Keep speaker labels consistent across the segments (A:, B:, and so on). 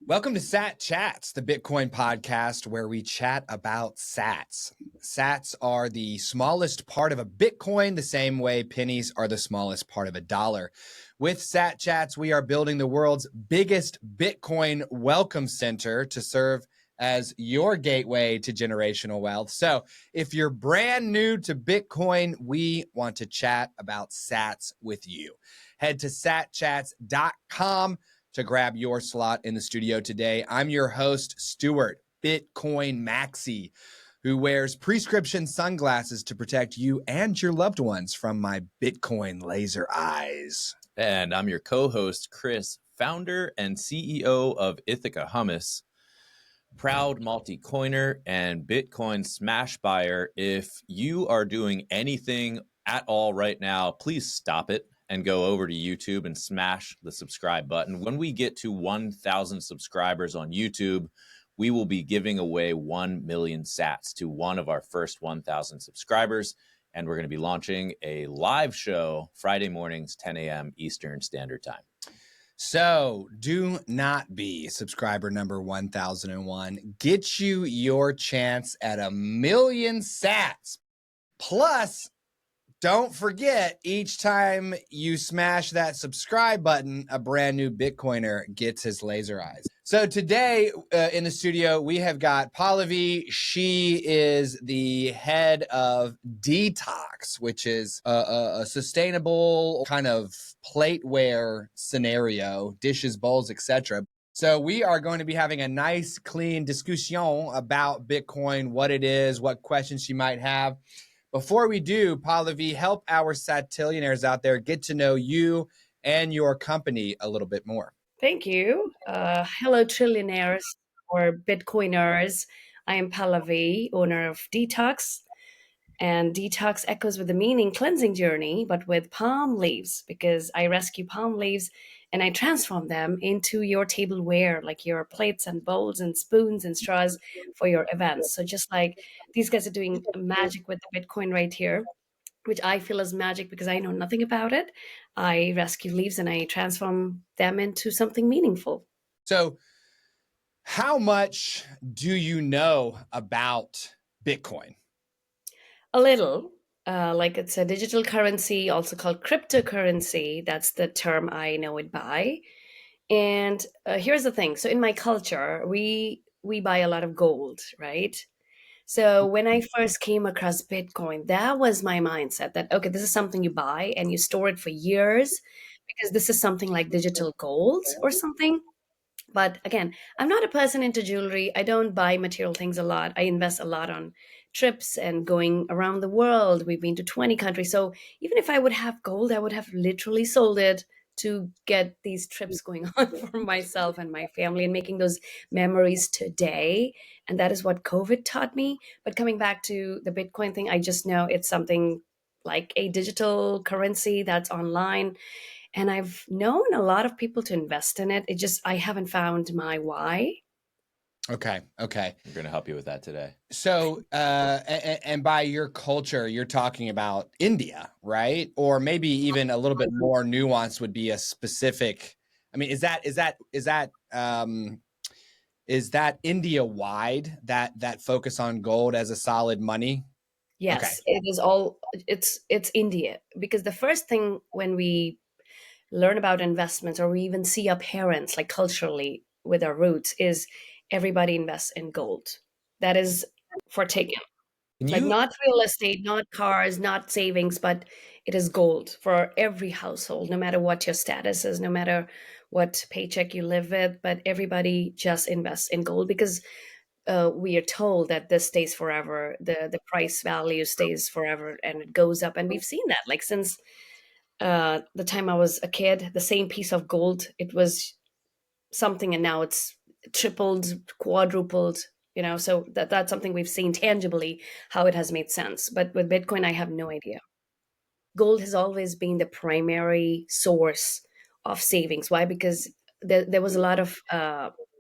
A: Welcome to Sat Chats, the Bitcoin podcast where we chat about sats. Sats are the smallest part of a Bitcoin, the same way pennies are the smallest part of a dollar. With Sat Chats, we are building the world's biggest Bitcoin welcome center to serve as your gateway to generational wealth. So if you're brand new to Bitcoin, we want to chat about sats with you. Head to satchats.com to grab your slot in the studio today. I'm your host, Stuart, Bitcoin Maxi, who wears prescription sunglasses to protect you and your loved ones from my Bitcoin laser eyes.
B: And I'm your co-host, Chris, founder and CEO of Ithaca Hummus, proud multi-coiner and Bitcoin smash buyer. If you are doing anything at all right now, please stop it and go over to YouTube and smash the subscribe button. When we get to 1,000 subscribers on YouTube, we will be giving away 1 million sats to one of our first 1,000 subscribers. And we're going to be launching a live show Friday mornings, 10 a.m. Eastern Standard Time.
A: So do not be subscriber number 1001. Get you your chance at 1 million sats. Plus, don't forget, each time you smash that subscribe button, a brand new Bitcoiner gets his laser eyes. So today in the studio, we have got Pallavi. She is the head of DTOCS, which is a sustainable kind of plateware scenario, dishes, bowls, etc. So we are going to be having a nice, clean discussion about Bitcoin, what it is, what questions you might have. Before we do, Pallavi, help our Satillionaires out there get to know you and your company a little bit more.
C: Thank you. Hello, trillionaires or Bitcoiners. I am Pallavi, owner of Detox. And Detox echoes with the meaning cleansing journey, but with palm leaves, because I rescue palm leaves and I transform them into your tableware, like your plates and bowls and spoons and straws for your events. So just like these guys are doing magic with the Bitcoin right here, which I feel is magic because I know nothing about it. I rescue leaves and I transform them into something meaningful.
A: So how much do you know about Bitcoin?
C: A little. Like it's a digital currency, also called cryptocurrency. That's the term I know it by. And here's the thing. So in my culture, we buy a lot of gold, right? So when I first came across Bitcoin, that was my mindset that, okay, this is something you buy and you store it for years because this is something like digital gold or something. But again, I'm not a person into jewelry. I don't buy material things a lot. I invest a lot on trips and going around the world. We've been to 20 countries. So even if I would have gold, I would have literally sold it to get these trips going on for myself and my family and making those memories today. And that is what COVID taught me. But coming back to the Bitcoin thing, I just know it's something like a digital currency that's online. And I've known a lot of people to invest in it. It just, I haven't found my why.
A: Okay.
B: We're going to help you with that today.
A: So, and by your culture, you're talking about India, right? Or maybe even a little bit more nuanced would be a specific. I mean, is that India wide, that focus on gold as a solid money?
C: Yes,
A: Okay.
C: it is all, it's India. Because the first thing when we learn about investments or we even see our parents, like culturally with our roots, is everybody invests in gold. That is for taken. Like not real estate, not cars, not savings, but it is gold for every household, no matter what your status is, no matter what paycheck you live with, but everybody just invests in gold because we are told that this stays forever. The price value stays forever and it goes up. And we've seen that like since the time I was a kid, the same piece of gold, it was something and now it's tripled, quadrupled, so that's something we've seen tangibly how it has made sense. But with Bitcoin, I have no idea. Gold has always been the primary source of savings. Why? Because there was a lot of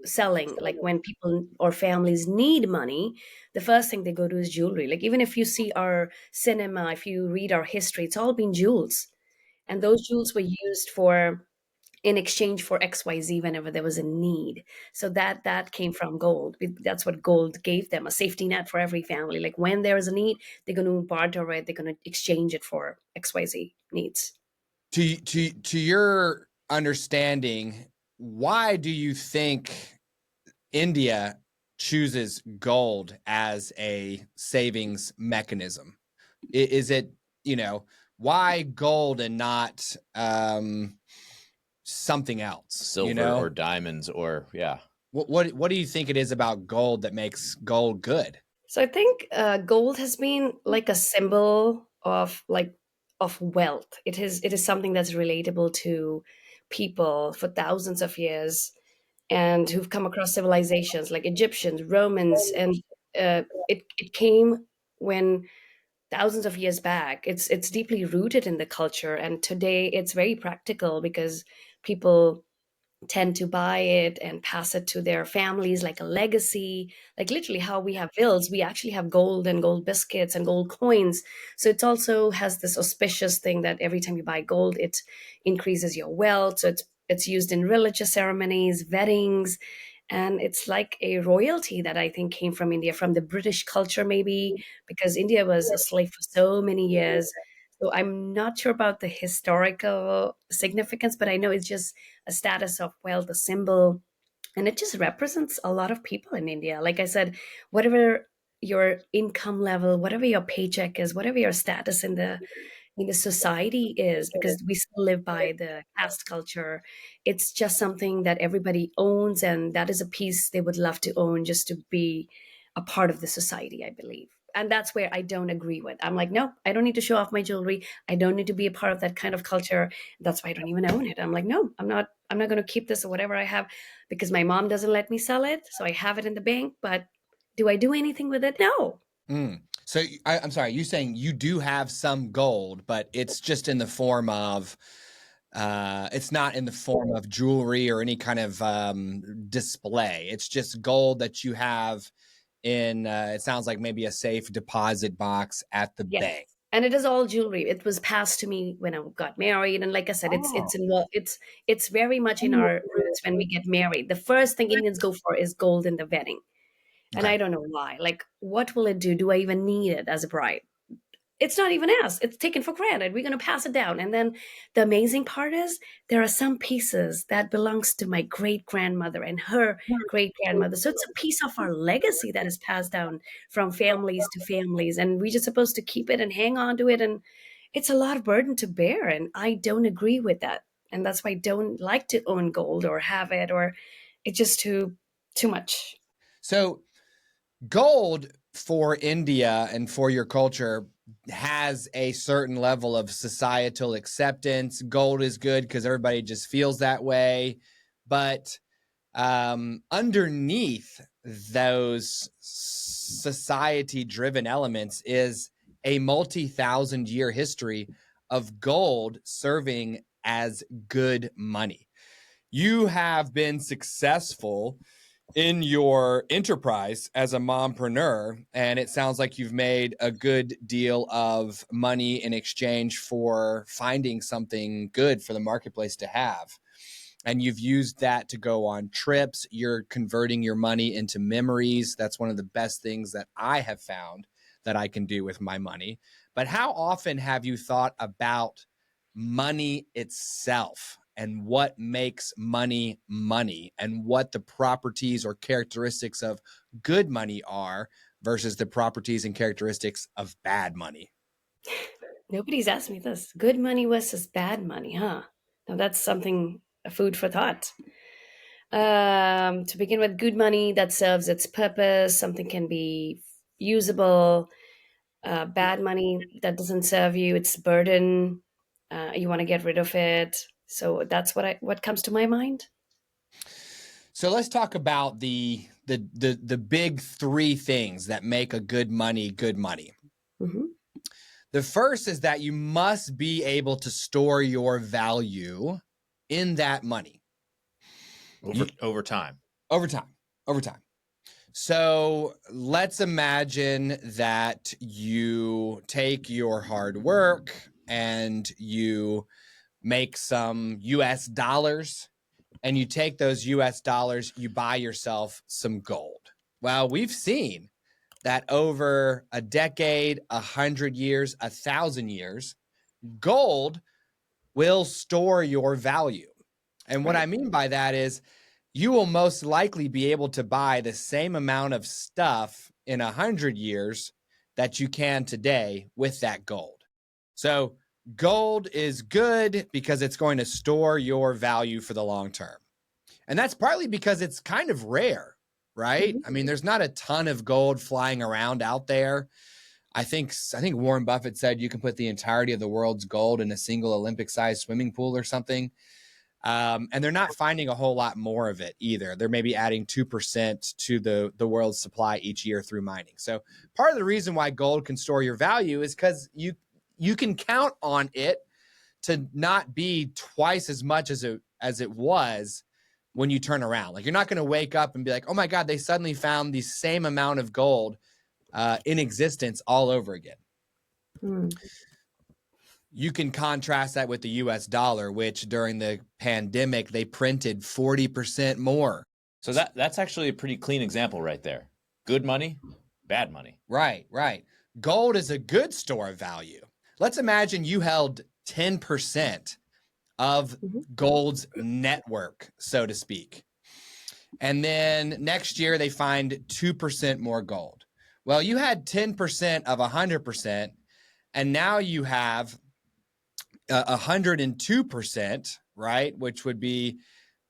C: selling. Like when people or families need money, the first thing they go to is jewelry. Like even if you see our cinema, if you read our history, it's all been jewels. And those jewels were used for in exchange for XYZ whenever there was a need. So that came from gold. That's what gold gave them, a safety net for every family. Like when there is a need, they're going to barter it, they're going to exchange it for XYZ needs.
A: To your understanding, why do you think India chooses gold as a savings mechanism? Is it, why gold and not something else?
B: Silver or diamonds or, yeah.
A: What do you think it is about gold that makes gold good?
C: So I think gold has been like a symbol of wealth. It is something that's relatable to people for thousands of years, and who've come across civilizations like Egyptians, Romans, and it came when thousands of years back. It's deeply rooted in the culture, and today it's very practical because people tend to buy it and pass it to their families like a legacy. Like literally how we have bills, we actually have gold and gold biscuits and gold coins. So it also has this auspicious thing that every time you buy gold, it increases your wealth. So it's used in religious ceremonies, weddings, and it's like a royalty that I think came from India, from the British culture maybe, because India was a slave for so many years. So I'm not sure about the historical significance, but I know it's just a status of wealth, a symbol, and it just represents a lot of people in India. Like I said, whatever your income level, whatever your paycheck is, whatever your status in the society is, because we still live by the caste culture, it's just something that everybody owns, and that is a piece they would love to own just to be a part of the society, I believe. And that's where I don't agree with. I'm like, no, I don't need to show off my jewelry. I don't need to be a part of that kind of culture. That's why I don't even own it. I'm like, no, I'm not going to keep this or whatever I have because my mom doesn't let me sell it. So I have it in the bank, but do I do anything with it? No.
A: So I'm sorry, you're saying you do have some gold, but it's just in the form of, it's not in the form of jewelry or any kind of display. It's just gold that you have in, it sounds like maybe a safe deposit box at the
C: Yes.
A: bank.
C: And it is all jewelry. It was passed to me when I got married, and like I said, it's involved. It's very much in our roots when we get married. The first thing Indians go for is gold in the wedding, and
A: Okay.
C: I don't know why. Like, what will it do? Do I even need it as a bride? It's not even asked. It's taken for granted. We're going to pass it down. And then the amazing part is there are some pieces that belongs to my great grandmother and her great grandmother. So it's a piece of our legacy that is passed down from families to families. And we're just supposed to keep it and hang on to it. And it's a lot of burden to bear. And I don't agree with that. And that's why I don't like to own gold or have it, or it's just too much.
A: So gold for India and for your culture has a certain level of societal acceptance. Gold is good because everybody just feels that way. But underneath those society driven elements is a multi-thousand year history of gold serving as good money. You have been successful in your enterprise as a mompreneur, and it sounds like you've made a good deal of money in exchange for finding something good for the marketplace to have. And you've used that to go on trips. You're converting your money into memories. That's one of the best things that I have found that I can do with my money. But how often have you thought about money itself and what makes money money and what the properties or characteristics of good money are versus the properties and characteristics of bad money?
C: Nobody's asked me this. Good money versus bad money, huh? Now that's something, a food for thought. To begin with, good money that serves its purpose, something can be usable. Bad money that doesn't serve you, it's burden. You want to get rid of it. So that's what comes to my mind.
A: So let's talk about the big three things that make a good money good money.
C: Mm-hmm.
A: The first is that you must be able to store your value in that money
B: Over time.
A: over time. So let's imagine that you take your hard work and you make some US dollars, and you take those US dollars, you buy yourself some gold. Well, we've seen that over a decade, 100 years, 1,000 years, gold will store your value. And what I mean by that is you will most likely be able to buy the same amount of stuff in 100 years that you can today with that gold. So gold is good because it's going to store your value for the long term. And that's partly because it's kind of rare, right? I mean, there's not a ton of gold flying around out there. I think Warren Buffett said you can put the entirety of the world's gold in a single Olympic-sized swimming pool or something. And they're not finding a whole lot more of it either. They're maybe adding 2% to the world's supply each year through mining. So part of the reason why gold can store your value is because you can count on it to not be twice as much as it was when you turn around. Like, you're not going to wake up and be like, oh my God, they suddenly found the same amount of gold in existence all over again. You can contrast that with the US dollar, which during the pandemic, they printed 40% more.
B: So that's actually a pretty clean example right there. Good money, bad money.
A: Right. Gold is a good store of value. Let's imagine you held 10% of gold's network, so to speak. And then next year they find 2% more gold. Well, you had 10% of 100%, and now you have 102%, right? Which would be,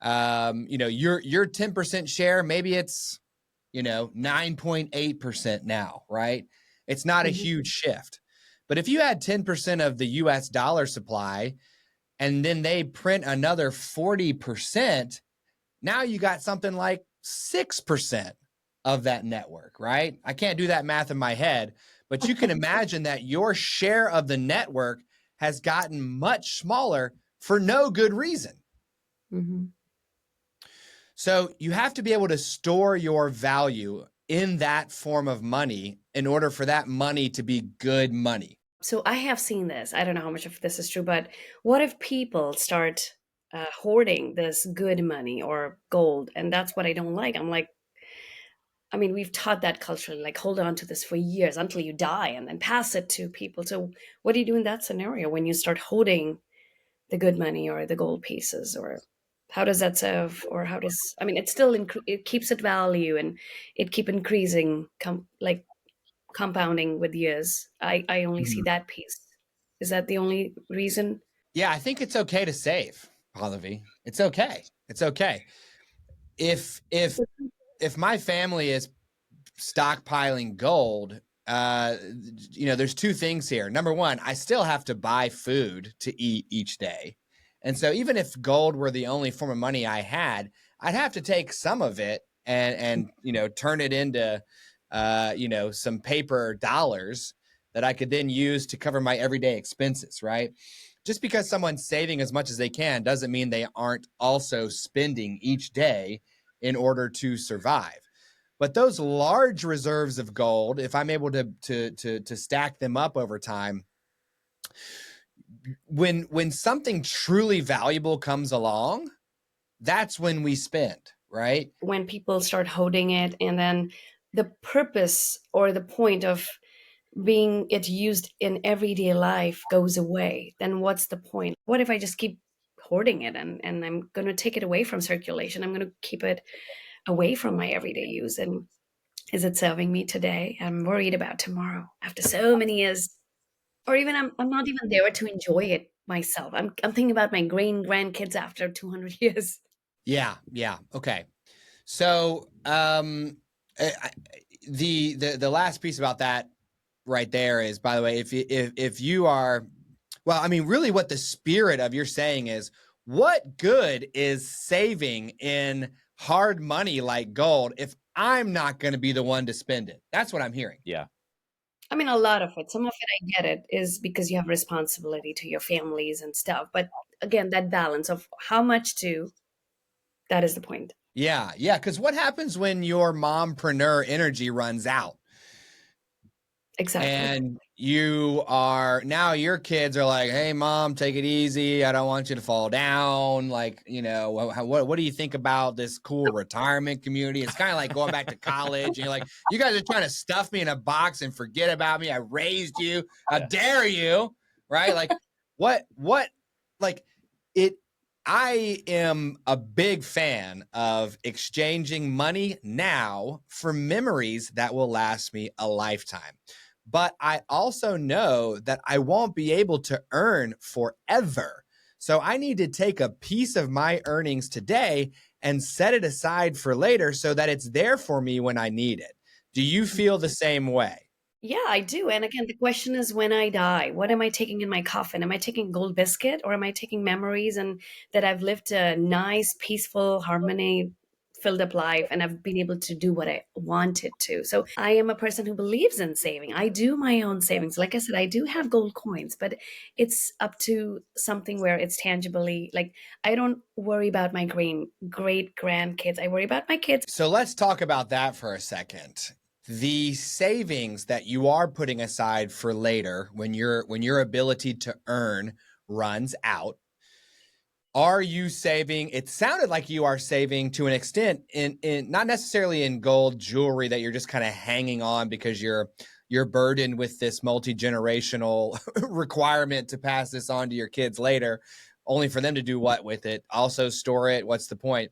A: your 10% share, maybe it's, 9.8% now, right? It's not a huge shift. But if you had 10% of the US dollar supply, and then they print another 40%, now you got something like 6% of that network, right? I can't do that math in my head, but you can imagine that your share of the network has gotten much smaller for no good reason. So you have to be able to store your value in that form of money in order for that money to be good money.
C: So I have seen this. I don't know how much of this is true, but what if people start hoarding this good money or gold? And that's what I don't like. I'm like, I mean, we've taught that culturally, like hold on to this for years until you die and then pass it to people. So what do you do in that scenario when you start hoarding the good money or the gold pieces? Or how does that serve? Or how does, I mean, it still, it keeps its value and it keep increasing, compounding with years. I only see that piece. Is that the only reason?
A: Yeah, I think it's okay to save, Pallavi. It's okay. It's okay. If my family is stockpiling gold, there's two things here. Number one, I still have to buy food to eat each day. And so even if gold were the only form of money I had, I'd have to take some of it and turn it into some paper dollars that I could then use to cover my everyday expenses, right? Just because someone's saving as much as they can doesn't mean they aren't also spending each day in order to survive. But those large reserves of gold, if I'm able to stack them up over time, when something truly valuable comes along, that's when we spend, right?
C: When people start holding it, and then the purpose or the point of being it used in everyday life goes away, then what's the point? What if I just keep hoarding it and I'm going to take it away from circulation? I'm going to keep it away from my everyday use. And is it serving me today? I'm worried about tomorrow after so many years. Or even I'm not even there to enjoy it myself. I'm thinking about my grandkids after 200 years.
A: Yeah. Okay. So the last piece about that right there is, by the way, if you are, well, I mean, really what the spirit of you're saying is, what good is saving in hard money like gold if I'm not going to be the one to spend it? That's what I'm hearing.
B: Yeah.
C: I mean, a lot of it, some of it, I get it, is because you have responsibility to your families and stuff. But again, that balance of how much that is the point.
A: Yeah. Because what happens when your mompreneur energy runs out?
C: Exactly.
A: And you are now your kids are like, hey, mom, take it easy. I don't want you to fall down. Like, what do you think about this cool retirement community? It's kind of like going back to college. And you're like, you guys are trying to stuff me in a box and forget about me. I raised you. How dare you? Right? Like, like it. I am a big fan of exchanging money now for memories that will last me a lifetime. But I also know that I won't be able to earn forever. So I need to take a piece of my earnings today and set it aside for later so that it's there for me when I need it. Do you feel the same way?
C: Yeah, I do. And again, the question is, when I die, what am I taking in my coffin? Am I taking gold biscuit, or am I taking memories and that I've lived a nice, peaceful, harmony filled up life and I've been able to do what I wanted to. So I am a person who believes in saving. I do my own savings. Like I said, I do have gold coins, but it's up to something where it's tangibly, like, I don't worry about my great grandkids. I worry about my kids.
A: So let's talk about that for a second. The savings that you are putting aside for later when your ability to earn runs out, are you saving? It sounded like you are saving to an extent in not necessarily in gold jewelry that you're just kind of hanging on because you're burdened with this multi-generational requirement to pass this on to your kids later, only for them to do what with it? Also store it. What's the point?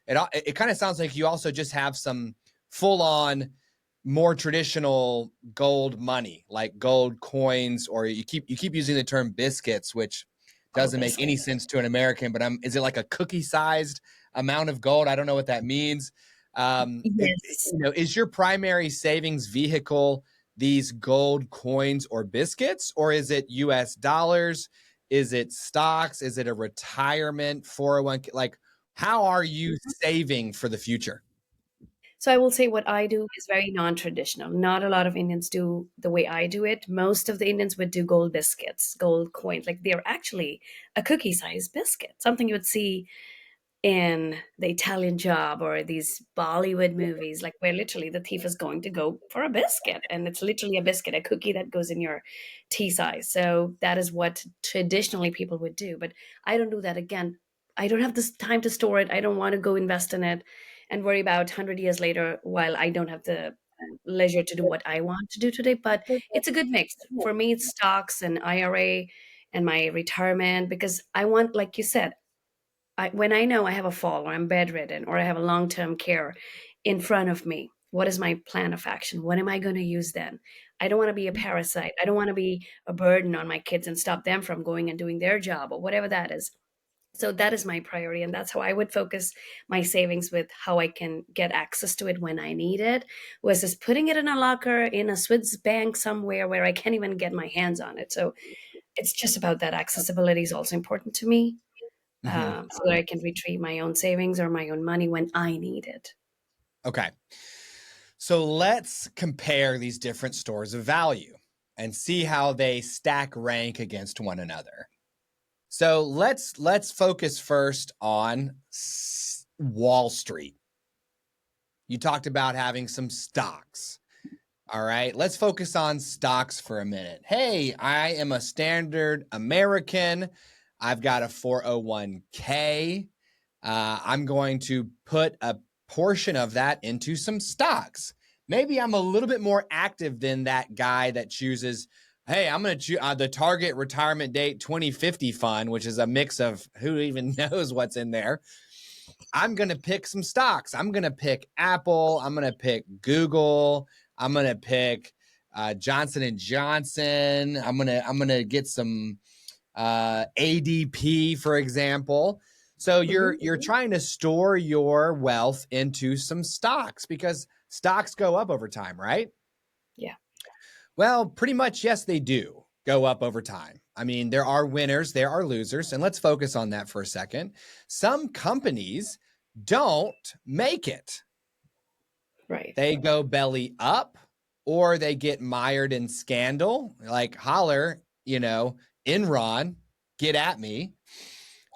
A: It kind of sounds like you also just have some full on more traditional gold money, like gold coins, or you keep using the term biscuits, which doesn't make any sense to an American, but is it like a cookie sized amount of gold? I don't know what that means.
C: Yes.
A: Is your primary savings vehicle these gold coins or biscuits, or is it US dollars? Is it stocks? Is it a retirement 401k? Like, how are you saving for the future?
C: So I will say what I do is very non-traditional. Not a lot of Indians do the way I do it. Most of the Indians would do gold biscuits, gold coins. Like, they're actually a cookie-sized biscuit, something you would see in The Italian Job or these Bollywood movies, like where literally the thief is going to go for a biscuit, and it's literally a biscuit, a cookie that goes in your tea size. So that is what traditionally people would do. But I don't do that. Again, I don't have this time to store it. I don't want to go invest in it and worry about 100 years later while I don't have the leisure to do what I want to do today. But it's a good mix. For me, it's stocks and IRA and my retirement, because I want, like you said, when I know I have a fall, or I'm bedridden, or I have a long term care in front of me, what is my plan of action? What am I going to use then? I don't want to be a parasite. I don't want to be a burden on my kids and stop them from going and doing their job or whatever that is. So that is my priority. And that's how I would focus my savings, with how I can get access to it when I need it, versus putting it in a locker in a Swiss bank somewhere where I can't even get my hands on it. So it's just about that. Accessibility is also important to me, so that I can retrieve my own savings or my own money when I need it.
A: Okay. So let's compare these different stores of value and see how they stack rank against one another. So let's focus first on Wall Street. You talked about having some stocks. All right, let's focus on stocks for a minute. Hey, I am a standard American. I've got a 401k. I'm going to put a portion of that into some stocks. Maybe I'm a little bit more active than that guy that chooses, hey, I'm going to choose the Target Retirement Date 2050 fund, which is a mix of who even knows what's in there. I'm going to pick some stocks. I'm going to pick Apple. I'm going to pick Google. I'm going to pick Johnson and Johnson. I'm going to get some ADP, for example. So you're trying to store your wealth into some stocks because stocks go up over time, right?
C: Yeah.
A: Well, pretty much, yes, they do go up over time. I mean, there are winners, there are losers, and let's focus on that for a second. Some companies don't make it.
C: Right.
A: They go belly up, or they get mired in scandal, like holler, Enron, get at me.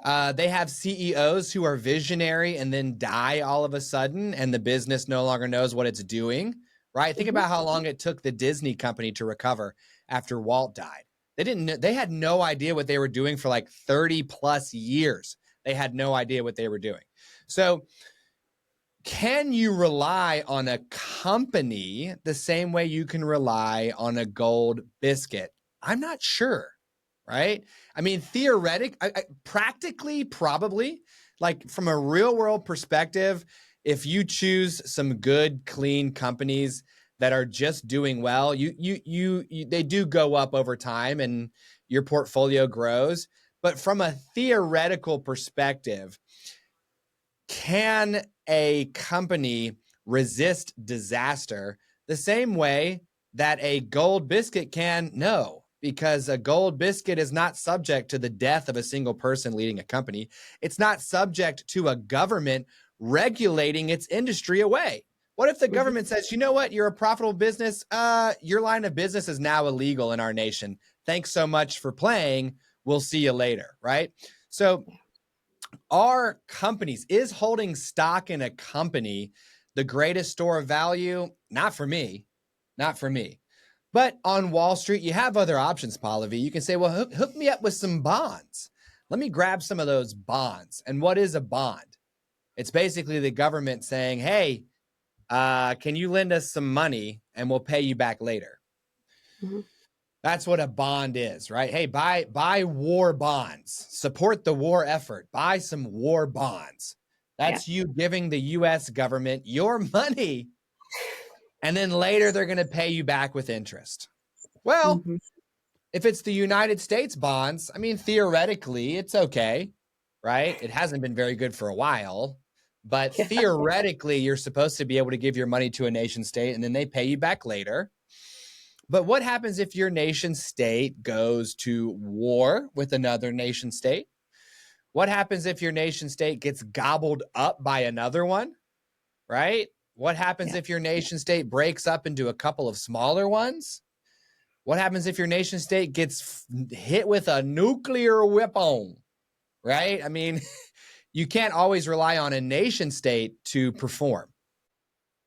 A: They have CEOs who are visionary and then die all of a sudden, and the business no longer knows what it's doing, right? Think
C: Mhm.
A: about how long it took the Disney company to recover after Walt died. They had no idea what they were doing for like 30 plus years. They had no idea what they were doing. So can you rely on a company the same way you can rely on a gold biscuit? I'm not sure, right? I mean, practically, probably, like from a real world perspective, if you choose some good, clean companies that are just doing well, they do go up over time and your portfolio grows. But from a theoretical perspective, can a company resist disaster the same way that a gold biscuit can? No, because a gold biscuit is not subject to the death of a single person leading a company. It's not subject to a government regulating its industry away. What if the government says, you know what, you're a profitable business, your line of business is now illegal in our nation. Thanks so much for playing. We'll see you later, right? So are companies, is holding stock in a company the greatest store of value? Not for me. Not for me. But on Wall Street, you have other options, Pallavi. You can say, well, hook me up with some bonds. Let me grab some of those bonds. And what is a bond? It's basically the government saying, hey, can you lend us some money and we'll pay you back later?
C: Mm-hmm.
A: That's what a bond is, right? Hey, buy war bonds, support the war effort, buy some war bonds. That's you giving the US government your money. And then later they're going to pay you back with interest. Well,
C: Mm-hmm.
A: if it's the United States bonds, I mean, theoretically, it's okay, right? It hasn't been very good for a while, but
C: Yeah.
A: theoretically, you're supposed to be able to give your money to a nation state and then they pay you back later. But what happens if your nation state goes to war with another nation state? What happens if your nation state gets gobbled up by another one, right? What happens if your nation state breaks up into a couple of smaller ones? What happens if your nation state gets hit with a nuclear weapon, right? I mean, you can't always rely on a nation state to perform.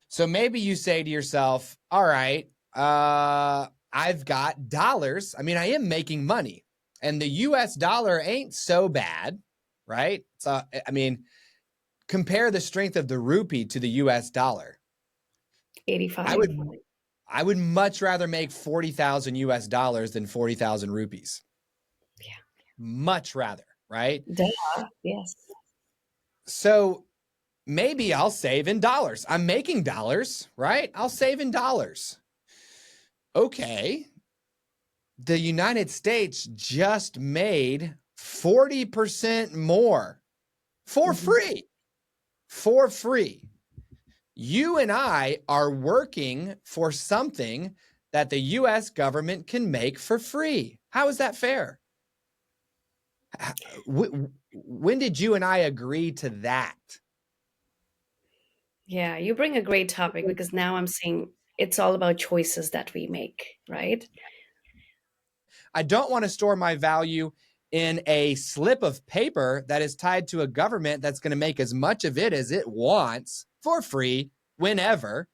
A: So maybe you say to yourself, all right, I've got dollars. I mean, I am making money and the US dollar ain't so bad, right? So, I mean, compare the strength of the rupee to the US dollar.
C: 85.
A: I would much rather make 40,000 US dollars than 40,000 rupees.
C: Yeah.
A: Much rather, right?
C: Duh. Yes.
A: So maybe I'll save in dollars. I'm making dollars, right? I'll save in dollars. Okay. The United States just made 40% more for free. For free. You and I are working for something that the US government can make for free. How is that fair? When did you and I agree to that?
C: Yeah, you bring a great topic because now I'm seeing it's all about choices that we make, right?
A: I don't want to store my value in a slip of paper that is tied to a government that's going to make as much of it as it wants for free whenever,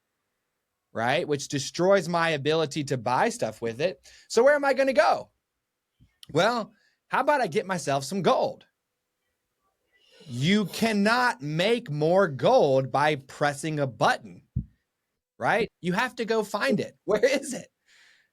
A: right? Which destroys my ability to buy stuff with it. So where am I going to go? Well, how about I get myself some gold? You cannot make more gold by pressing a button, right? You have to go find it. Where is it?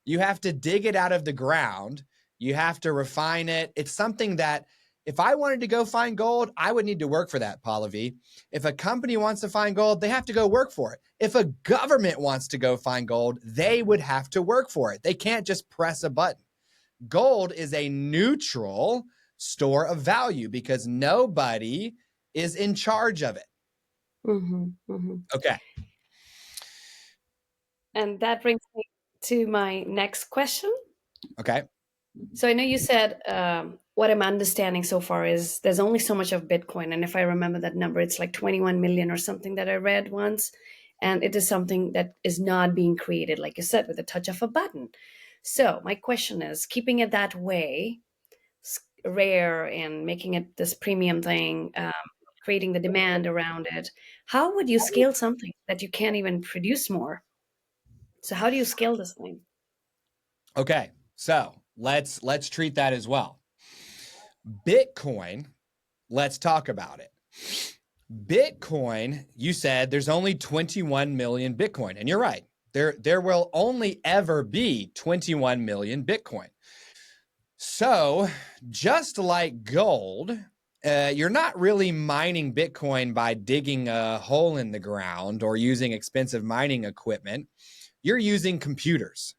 A: You have to dig it out of the ground. You have to refine it. It's something that if I wanted to go find gold, I would need to work for that, Pallavi. If a company wants to find gold, they have to go work for it. If a government wants to go find gold, they would have to work for it. They can't just press a button. Gold is a neutral store of value because nobody is in charge of it. Okay.
C: And that brings me to my next question.
A: Okay.
C: So I know you said what I'm understanding so far is there's only so much of Bitcoin. And if I remember that number, it's like 21 million or something that I read once. And it is something that is not being created, like you said, with a touch of a button. So my question is, keeping it that way, rare and making it this premium thing, creating the demand around it, how would you scale something that you can't even produce more? So how do you scale this thing?
A: Okay, so let's treat that as well. Bitcoin, let's talk about it. Bitcoin, you said there's only 21 million Bitcoin, and you're right. There will only ever be 21 million Bitcoin. So, just like gold, you're not really mining Bitcoin by digging a hole in the ground or using expensive mining equipment. You're using computers.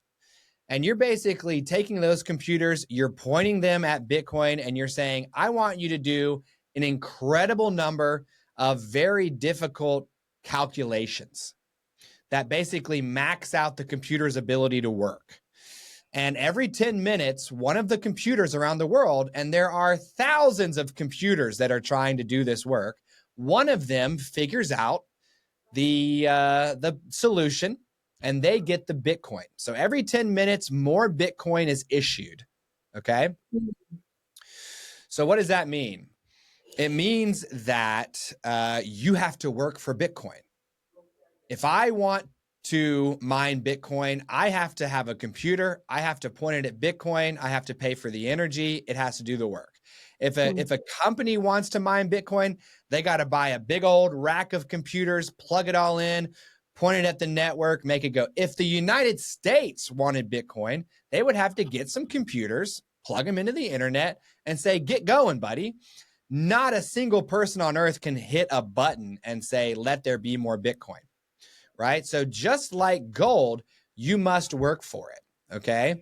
A: And you're basically taking those computers, you're pointing them at Bitcoin, and you're saying, I want you to do an incredible number of very difficult calculations that basically max out the computer's ability to work. And every 10 minutes, one of the computers around the world, and there are thousands of computers that are trying to do this work, one of them figures out the solution, and they get the Bitcoin. So every 10 minutes, more Bitcoin is issued. Okay. So what does that mean? It means that you have to work for Bitcoin. If I want to mine Bitcoin, I have to have a computer. I have to point it at Bitcoin. I have to pay for the energy. It has to do the work. If a company wants to mine Bitcoin, they got to buy a big old rack of computers, plug it all in, point it at the network, make it go. If the United States wanted Bitcoin, they would have to get some computers, plug them into the internet, and say, get going, buddy. Not a single person on earth can hit a button and say, let there be more Bitcoin. Right? So just like gold, you must work for it. Okay.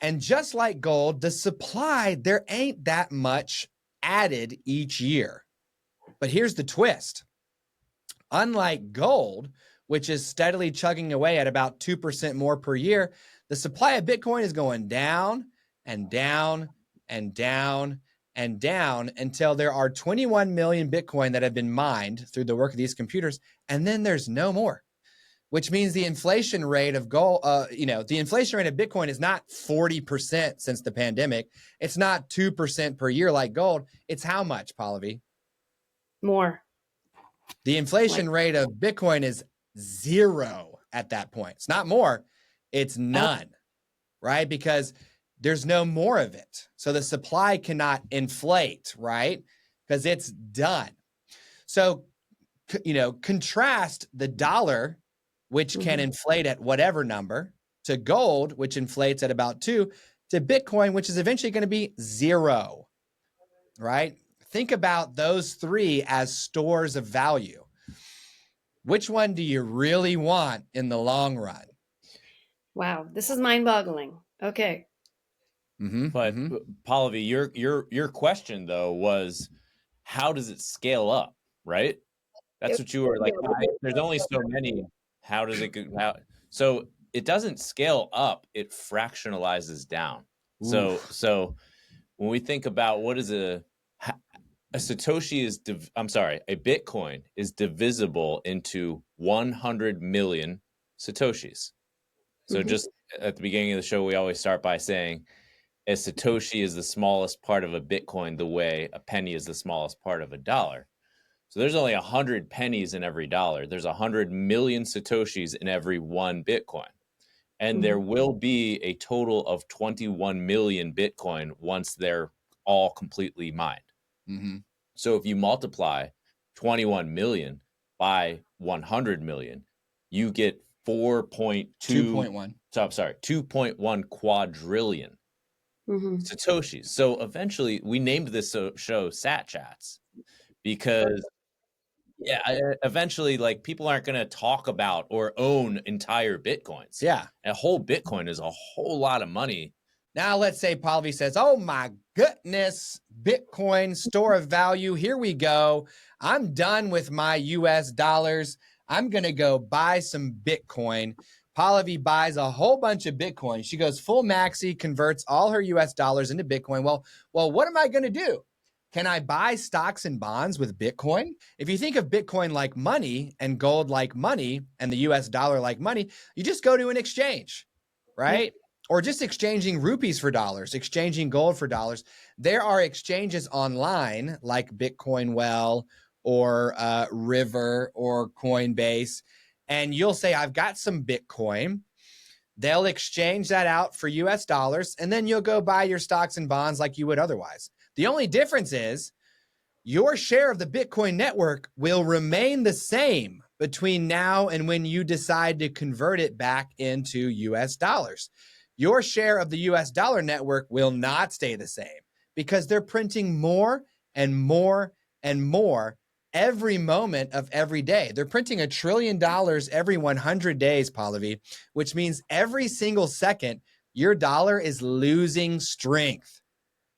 A: And just like gold, the supply, there ain't that much added each year. But here's the twist. Unlike gold, which is steadily chugging away at about 2% more per year, the supply of Bitcoin is going down and down and down and down until there are 21 million Bitcoin that have been mined through the work of these computers, and then there's no more. Which means the inflation rate of gold, the inflation rate of Bitcoin is not 40% since the pandemic. It's not 2% per year like gold. It's how much, Pallavi?
C: More.
A: The inflation rate of Bitcoin is 0 at that point. It's not more, it's none, right? Because there's no more of it. So the supply cannot inflate, right? Because it's done. So, contrast the dollar, which can inflate at whatever number, to gold, which inflates at about 2, to Bitcoin, which is eventually going to be 0, right? Think about those three as stores of value. Which one do you really want in the long run?
C: Wow, this is mind-boggling. Okay.
B: But Pallavi, your question though was, how does it scale up, right? That's what you were like. There's only so many. How does it go? So it doesn't scale up; it fractionalizes down. So when we think about what is a Satoshi is, a Bitcoin is divisible into 100 million Satoshis. So just at the beginning of the show, we always start by saying, a Satoshi is the smallest part of a Bitcoin, the way a penny is the smallest part of a dollar. So there's only 100 pennies in every dollar. There's 100 million Satoshis in every one Bitcoin. And there will be a total of 21 million Bitcoin once they're all completely mined. So if you multiply 21 million by 100 million, you get 2.1 quadrillion Satoshis. So eventually, we named this show Sat Chats because, eventually, like, people aren't going to talk about or own entire Bitcoins.
A: Yeah.
B: A whole Bitcoin is a whole lot of money.
A: Now, let's say Pallavi says, oh my goodness, Bitcoin, store of value, here we go. I'm done with my US dollars. I'm going to go buy some Bitcoin. Pallavi buys a whole bunch of Bitcoin. She goes full maxi, converts all her US dollars into Bitcoin. Well, what am I going to do? Can I buy stocks and bonds with Bitcoin? If you think of Bitcoin like money and gold like money and the US dollar like money, you just go to an exchange, right? Yeah. Or just exchanging rupees for dollars, exchanging gold for dollars. There are exchanges online like Bitcoin Well or River or Coinbase. and you'll say, I've got some Bitcoin. They'll exchange that out for US dollars, and then you'll go buy your stocks and bonds like you would otherwise. The only difference is your share of the Bitcoin network will remain the same between now and when you decide to convert it back into US dollars. Your share of the US dollar network will not stay the same because they're printing more and more and more every moment of every day. They're printing $1 trillion every 100 days, Pallavi, which means every single second, your dollar is losing strength.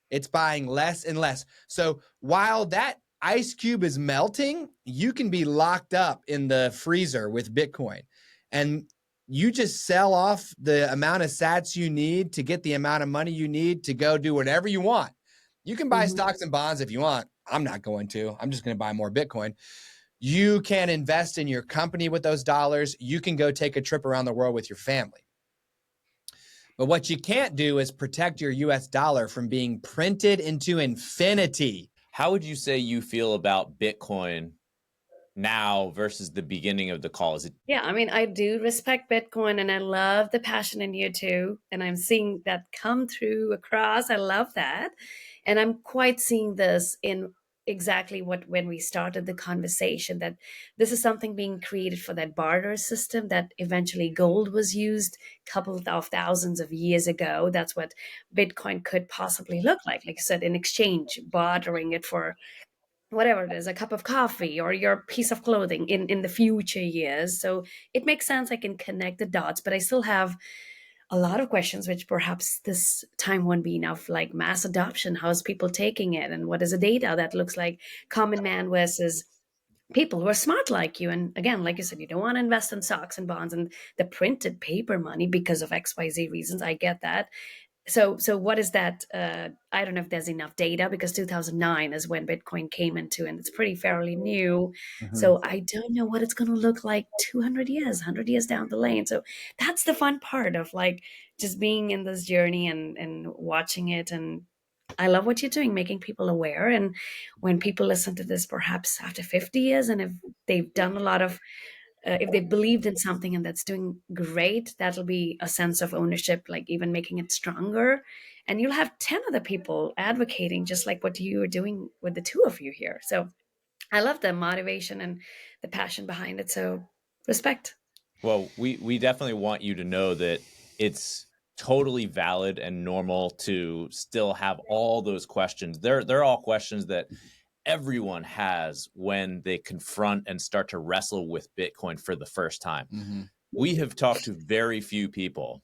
A: It's buying less and less. So while that ice cube is melting, you can be locked up in the freezer with Bitcoin. And you just sell off the amount of sats you need to get the amount of money you need to go do whatever you want. You can buy stocks and bonds if you want. I'm not going to. I'm just going to buy more Bitcoin. You can invest in your company with those dollars. You can go take a trip around the world with your family. But what you can't do is protect your US dollar from being printed into infinity.
B: How would you say you feel about Bitcoin now versus the beginning of the call? Is it?
C: Yeah, I mean, I do respect Bitcoin and I love the passion in you too. And I'm seeing that come through across. I love that. And I'm quite seeing this in exactly what when we started the conversation, that this is something being created for that barter system that eventually gold was used a couple of thousands of years ago. That's what Bitcoin could possibly look like I said, in exchange, bartering it for whatever it is, a cup of coffee or your piece of clothing in the future years. So it makes sense. I can connect the dots, but I still have a lot of questions, which perhaps this time won't be enough, like mass adoption. How's people taking it? And what is the data that looks like common man versus people who are smart like you? And again, like you said, you don't want to invest in stocks and bonds and the printed paper money because of XYZ reasons. I get that. So what is that? I don't know if there's enough data because 2009 is when Bitcoin came into, and it's pretty fairly new. So I don't know what it's going to look like 200 years, 100 years down the lane. So that's the fun part of like just being in this journey and watching it. And I love what you're doing, making people aware. And when people listen to this, perhaps after 50 years, and if they've done a lot of if they believed in something and that's doing great, that'll be a sense of ownership, like even making it stronger. And you'll have 10 other people advocating, just like what you are doing with the two of you here. So I love the motivation and the passion behind it. So respect.
B: Well, we definitely want you to know that it's totally valid and normal to still have all those questions. They're all questions that everyone has when they confront and start to wrestle with Bitcoin for the first time. We have talked to very few people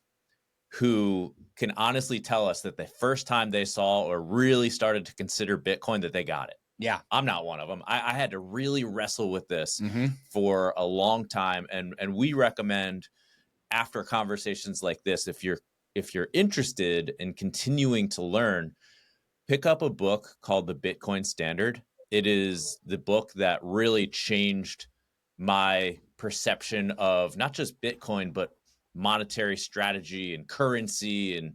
B: who can honestly tell us that the first time they saw or really started to consider Bitcoin that they got it.
A: Yeah.
B: I'm not one of them. I had to really wrestle with this for a long time. And we recommend, after conversations like this, if you're interested in continuing to learn, pick up a book called The Bitcoin Standard. It is the book that really changed my perception of not just Bitcoin, but monetary strategy and currency. And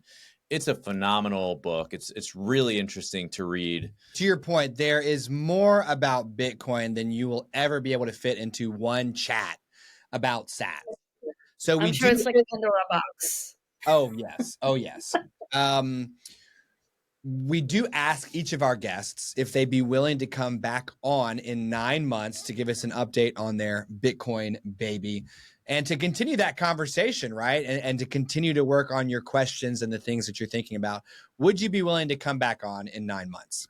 B: it's a phenomenal book. It's really interesting to read.
A: To your point, there is more about Bitcoin than you will ever be able to fit into one chat about SAT. So
C: I'm sure it's like a Pandora box.
A: Oh, yes. Oh, yes. We do ask each of our guests if they'd be willing to come back on in 9 months to give us an update on their Bitcoin baby and to continue that conversation, right? And to continue to work on your questions and the things that you're thinking about. Would you be willing to come back on in 9 months?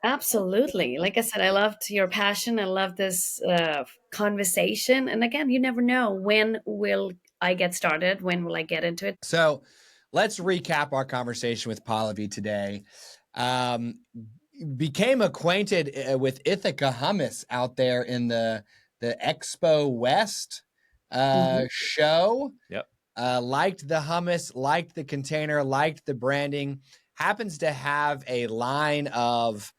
C: Absolutely. Like I said, I loved your passion. I love this conversation. And again, you never know, when will I get started? When will I get into it?
A: So let's recap our conversation with Pallavi today. Became acquainted with Ithaca Hummus out there in the Expo West show.
B: Yep.
A: Liked the hummus, liked the container, liked the branding. Happens to have a line of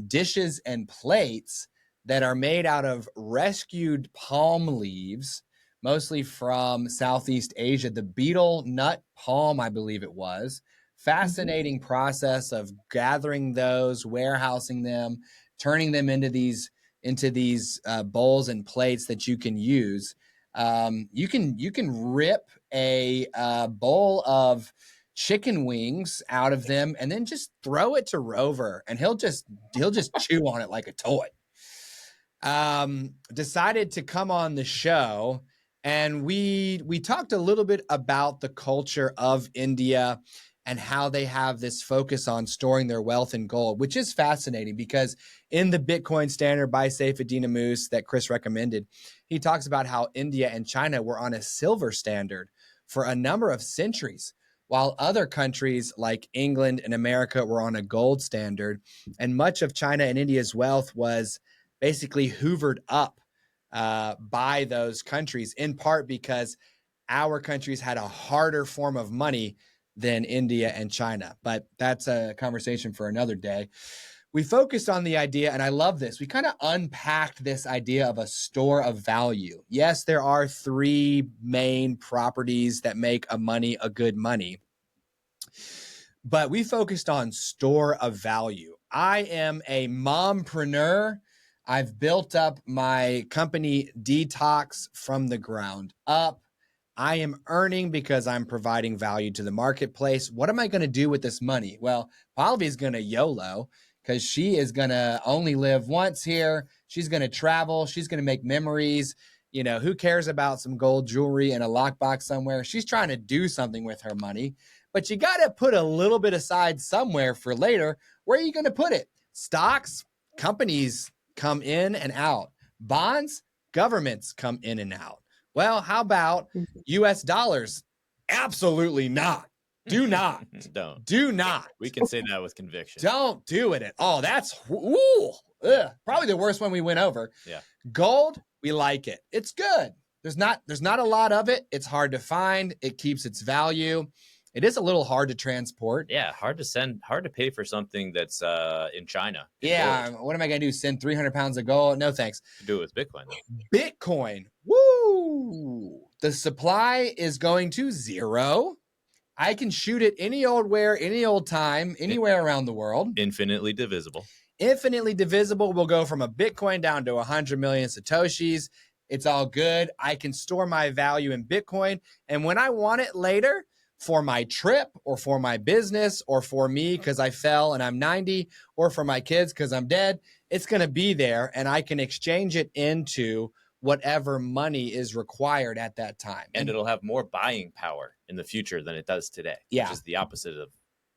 A: dishes and plates that are made out of rescued palm leaves, mostly from Southeast Asia. The beetle nut palm, I believe it was. Fascinating process of gathering those, warehousing them, turning them into these bowls and plates that you can use. You can rip a bowl of chicken wings out of them and then just throw it to Rover, and he'll just chew on it like a toy. Decided to come on the show, and we talked a little bit about the culture of India and how they have this focus on storing their wealth in gold, which is fascinating because in the Bitcoin Standard by Saifedean Ammous that Chris recommended, he talks about how India and China were on a silver standard for a number of centuries, while other countries like England and America were on a gold standard. And much of China and India's wealth was basically hoovered up by those countries, in part because our countries had a harder form of money than India and China. But that's a conversation for another day. We focused on the idea, and I love this. We kind of unpacked this idea of a store of value. Yes, there are three main properties that make a money a good money, but we focused on store of value. I am a mompreneur. I've built up my company DTOCS from the ground up. I am earning because I'm providing value to the marketplace. What am I going to do with this money? Well, Pallavi is going to YOLO because she is going to only live once here. She's going to travel. She's going to make memories. You know, who cares about some gold jewelry in a lockbox somewhere? She's trying to do something with her money, but you got to put a little bit aside somewhere for later. Where are you going to put it? Stocks, companies come in and out. Bonds, governments come in and out. Well, how about US dollars? Absolutely not. Do not.
B: Don't.
A: Do not.
B: We can say that with conviction.
A: Don't do it at all. That's probably the worst one we went over.
B: Yeah.
A: Gold, we like it. It's good. There's not a lot of it. It's hard to find. It keeps its value. It is a little hard to transport.
B: Yeah, hard to pay for something that's in China.
A: Yeah, gold. What am I going to do? Send 300 pounds of gold? No, thanks.
B: Do it with Bitcoin, though.
A: Bitcoin. Woo! The supply is going to zero. I can shoot it any old where, any old time, anywhere around the world.
B: Infinitely divisible.
A: Infinitely divisible. We'll go from a Bitcoin down to 100 million Satoshis. It's all good. I can store my value in Bitcoin. And when I want it later, for my trip or for my business or for me because I fell and I'm 90 or for my kids because I'm dead, it's going to be there and I can exchange it into whatever money is required at that time.
B: And it'll have more buying power in the future than it does today, which is the opposite of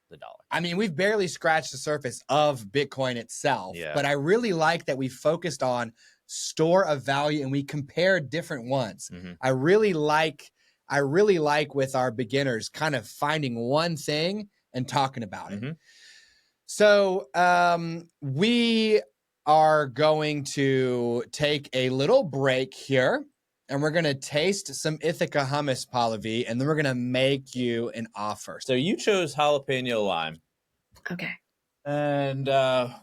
B: the dollar.
A: I mean, we've barely scratched the surface of Bitcoin itself, but I really like that we focused on store of value and we compared different ones. Mm-hmm. I really like with our beginners kind of finding one thing and talking about it. Mm-hmm. So we are going to take a little break here and we're going to taste some Ithaca hummus, Pallavi, and then we're going to make you an offer.
B: So you chose jalapeno lime.
C: Okay.
B: And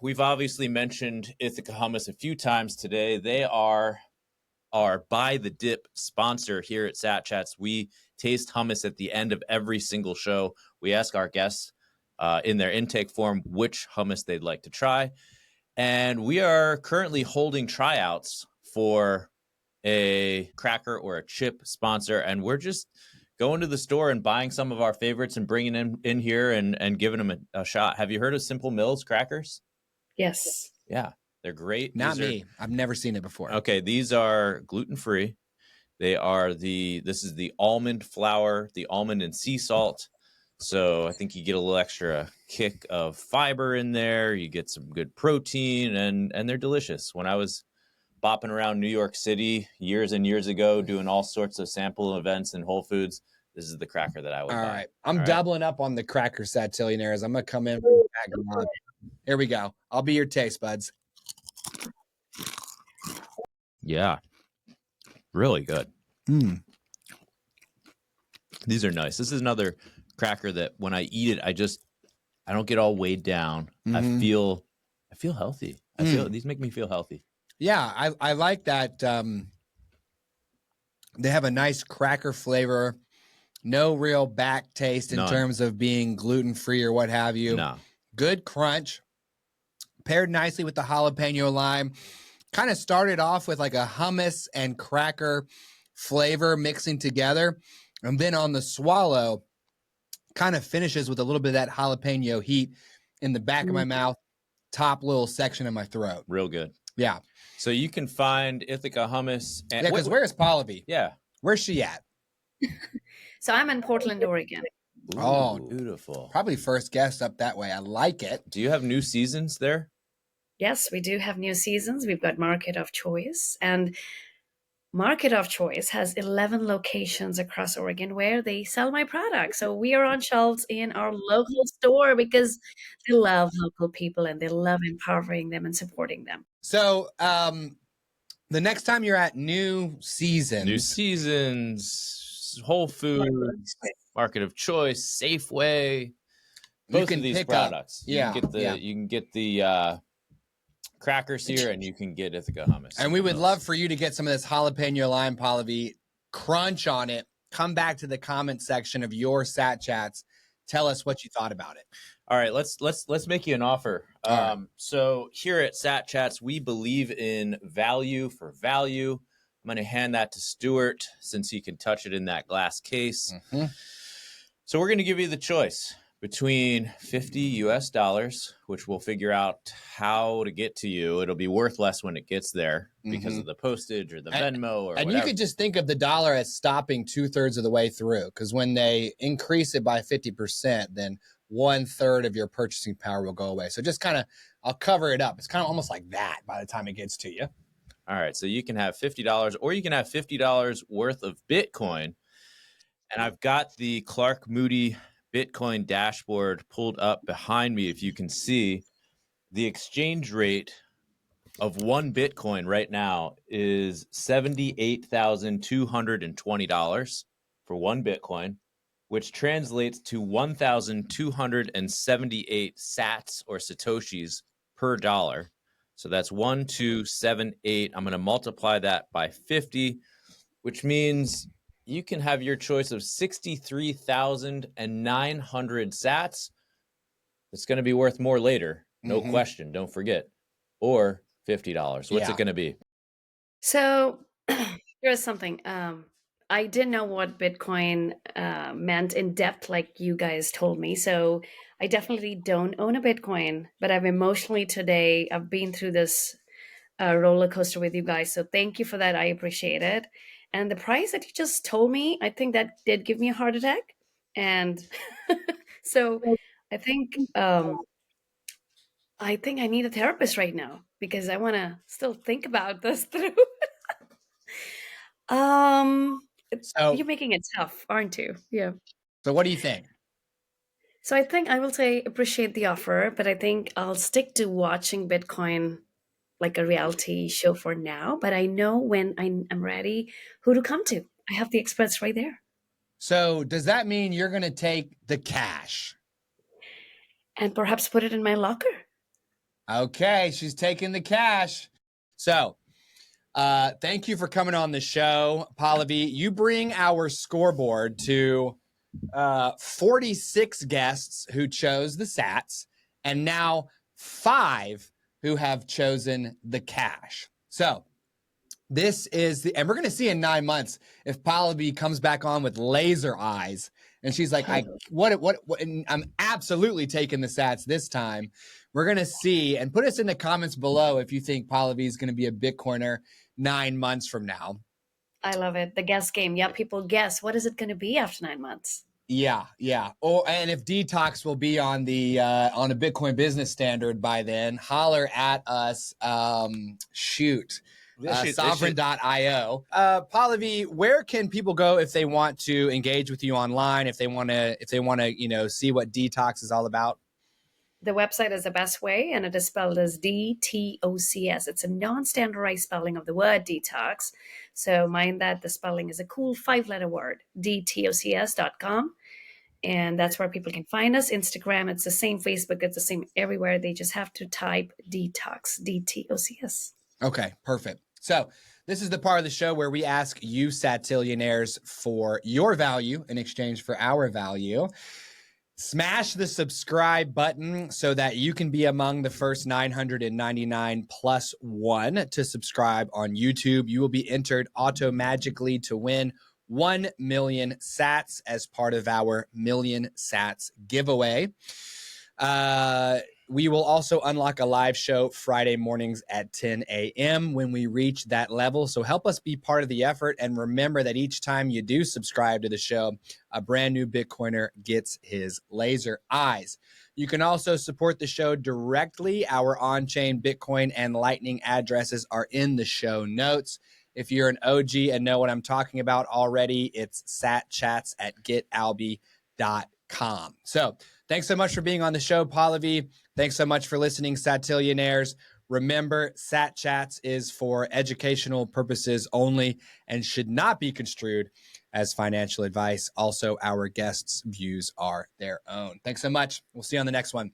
B: we've obviously mentioned Ithaca hummus a few times today. They are our Buy the Dip sponsor here at Sat Chats. We taste hummus at the end of every single show. We ask our guests in their intake form which hummus they'd like to try. And we are currently holding tryouts for a cracker or a chip sponsor. And we're just going to the store and buying some of our favorites and bringing them in here and giving them a shot. Have you heard of Simple Mills crackers?
C: Yes.
B: Yeah. They're great.
A: Not me. I've never seen it before.
B: Okay, these are gluten-free. This is the almond flour, the almond and sea salt. So I think you get a little extra kick of fiber in there. You get some good protein and they're delicious. When I was bopping around New York City years and years ago, doing all sorts of sample events in Whole Foods, this is the cracker that I would buy.
A: All right. I'm doubling up on the cracker satillionaires. I'm going to come in with a bag of love. Here we go. I'll be your taste buds.
B: Yeah, really good. These are nice. This is another cracker that when I eat it, I don't get all weighed down. Mm-hmm. I feel healthy. These make me feel healthy.
A: Yeah, I like that. They have a nice cracker flavor. No real back taste in terms of being gluten-free or what have you.
B: No.
A: Good crunch. Paired nicely with the jalapeno lime. Kind of started off with like a hummus and cracker flavor mixing together. And then on the swallow, kind of finishes with a little bit of that jalapeno heat in the back of my mouth, top little section of my throat.
B: Real good.
A: Yeah.
B: So you can find Ithaca hummus. And
A: Yeah, because where's Pallavi?
B: Yeah.
A: Where's she at?
C: So I'm in Portland, Oregon.
B: Ooh,
A: Oh,
B: beautiful.
A: Probably first guest up that way. I like it.
B: Do you have new seasons there?
C: Yes, we do have new seasons. We've got Market of Choice, and Market of Choice has 11 locations across Oregon where they sell my product. So we are on shelves in our local store because they love local people and they love empowering them and supporting them.
A: So the next time you're at New Seasons,
B: Whole Foods, Market of Choice, Safeway, both of these products. You can get the crackers here, and you can get Ithaca hummus.
A: And we would love for you to get some of this jalapeno lime, Pallavi, crunch on it. Come back to the comment section of your Sat Chats. Tell us what you thought about it.
B: All right, let's make you an offer. So here at Sat Chats, we believe in value for value. I'm going to hand that to Stuart since he can touch it in that glass case.
A: Mm-hmm.
B: So we're going to give you the choice between $50 US, which we'll figure out how to get to you. It'll be worth less when it gets there because of the postage or the Venmo or whatever.
A: You could just think of the dollar as stopping 2/3 of the way through, because when they increase it by 50%, then 1/3 of your purchasing power will go away. So just kind of, I'll cover it up. It's kind of almost like that by the time it gets to you.
B: All right. So you can have $50 or you can have $50 worth of Bitcoin. And I've got the Clark Moody Bitcoin dashboard pulled up behind me. If you can see, the exchange rate of one Bitcoin right now is $78,220 for one Bitcoin, which translates to 1,278 sats or Satoshis per dollar. So that's 1,278. I'm going to multiply that by 50, which means you can have your choice of 63,900 sats. It's going to be worth more later. No question. Don't forget. Or $50. What's it going to be?
C: So here's something. I didn't know what Bitcoin meant in depth like you guys told me. So I definitely don't own a Bitcoin, but I've emotionally today, I've been through this roller coaster with you guys. So thank you for that. I appreciate it. And the price that you just told me, I think that did give me a heart attack. And so I think I need a therapist right now because I want to still think about this through. So you're making it tough, aren't you? Yeah.
A: So what do you think?
C: So I think I will say appreciate the offer, but I think I'll stick to watching Bitcoin like a reality show for now. But I know when I'm ready who to come to. I have the experts right there.
A: So does that mean you're going to take the cash?
C: And perhaps put it in my locker.
A: Okay, she's taking the cash. So thank you for coming on the show, Pallavi. You bring our scoreboard to 46 guests who chose the sats, and now 5 who have chosen the cash. So this is and we're going to see in 9 months if Pallavi comes back on with laser eyes and she's like, and I'm absolutely taking the sats this time. We're going to see, and put us in the comments below if you think Pallavi is going to be a Bitcoiner 9 months from now.
C: I love it. The guess game. Yeah, people guess. What is it going to be after 9 months?
A: Yeah. And if DTOCS will be on the on a Bitcoin Business Standard by then, holler at us. Sovereign.io. Pallavi, where can people go if they want to engage with you online? If they want to, see what DTOCS is all about?
C: The website is the best way, and it is spelled as DTOCS. It's a non-standardized spelling of the word detox. So mind that the spelling is a cool 5-letter word, DTOCS.com. And that's where people can find us. Instagram, it's the same. Facebook, it's the same everywhere. They just have to type detox, DTOCS.
A: Okay, perfect. So this is the part of the show where we ask you Satillionaires for your value in exchange for our value. Smash the subscribe button so that you can be among the first 999 plus one to subscribe on YouTube. You will be entered auto-magically to win 1 million sats as part of our million sats giveaway. We will also unlock a live show Friday mornings at 10 a.m. when we reach that level. So help us be part of the effort. And remember that each time you do subscribe to the show, a brand new Bitcoiner gets his laser eyes. You can also support the show directly. Our on-chain Bitcoin and Lightning addresses are in the show notes. If you're an OG and know what I'm talking about already, it's satchats@getalby.com. So thanks so much for being on the show, Pallavi. Thanks so much for listening, Satillionaires. Remember, Sat Chats is for educational purposes only and should not be construed as financial advice. Also, our guests' views are their own. Thanks so much. We'll see you on the next one.